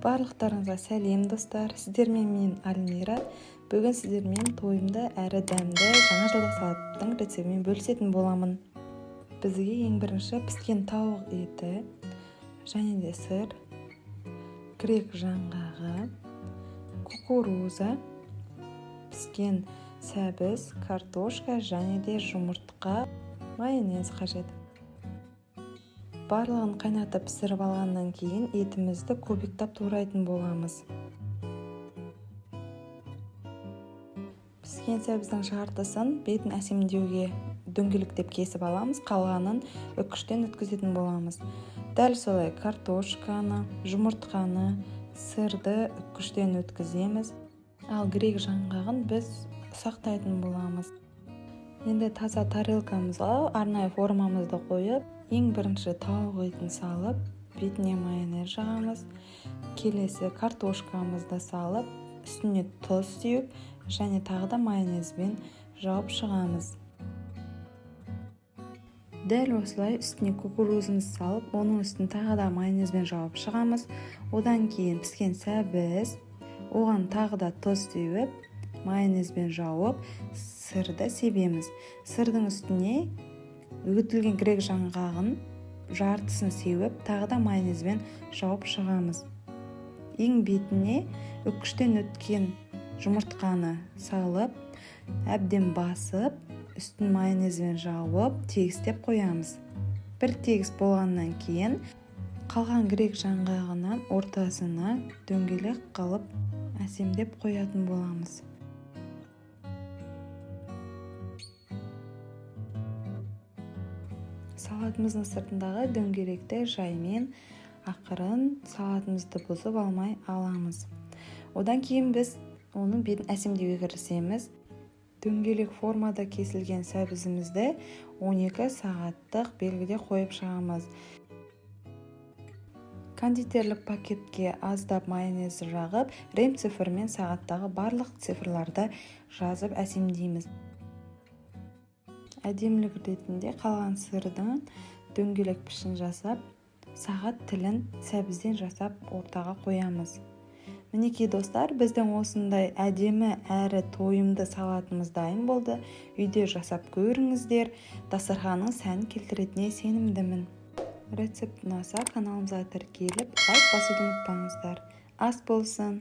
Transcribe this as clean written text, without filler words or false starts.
Барлықтарыңызға сәлем достар, сіздермен мен Альмира. Бүгін сіздермен тойымды әрі дәмді жаңа жылдық салаттың рецептімен бөлісетін боламын. Бізге ең бірінші піскен тауық еті, және де сыр, грек жаңғағы, кукуруза, піскен сәбіз, картошка және де жұмыртқа, майонез қажет. Барлығын қайнатып пісіріп алғаннан кейін етімізді кубиктап турайтын боламыз. Піскен сәбіздің жартысын бетін әсемдеуге дөңгелектеп кесіп аламыз, қалғанын үккіштен өткізетін боламыз. Дәл солай картошканы, жұмыртқаны, сырды үккіштен өткіземіз, ал грек жаңғағын біз ұсақтайтын боламыз. Енді таза тарелкамызға арнайы формамызды қойып, ең бірінші тауық етін салып, бетіне майонез жағамыз. Келесі картошкамызды салып, үстіне тұз сеуіп, және тағы да майонезбен жауып шығамыз. Дәл осылай үстіне кукурузымызды салып, оның үстін тағы да майонезбен жауып шығамыз. Одан кейін піскен сәбіз, оған тағы да тұз сеуіп, майонезбен жауып, сырды себеміз. Сырдың үстіне үгітілген грек жаңғағын жартысын сеуіп, тағы да майонезбен жауып шығамыз. Ең бетіне үккіштен өткен жұмыртқаны салып, әбден басып, үстін майонезбен жауып, тегістеп қоямыз. Бір тегіс болғаннан кейін, қалған грек жаңғағынан ортасына дөңгелек қылып әсемдеп қоятын боламыз. Салатымыздың сыртындағы дөңгелекті жаймен ақырын салатымызды бұзып алмай аламыз. Одан кейін біз оның бетін әсемдеуге кірісеміз. Дөңгелек формада кесілген сәбізімізді 12 сағаттық белгіде қойып шығамыз. Кондитерлік пакетке аздап майонез жағып, рем цифрмен сағаттағы барлық цифрларды жазып әсемдейміз. Әдемілік ретінде қалған сырдың дөңгелек пішін жасап, сағат тілін сәбізден жасап ортаға қоямыз. Мінекей достар, біздің осындай әдемі әрі тойымды салатымыз дайын болды. Үйде жасап көріңіздер, дастарханның сәнін келтіретініне сенімдімін. Рецепт ұнаса каналымызға тіркеліп, лайк басуды ұмытпаңыздар. Ас болсын!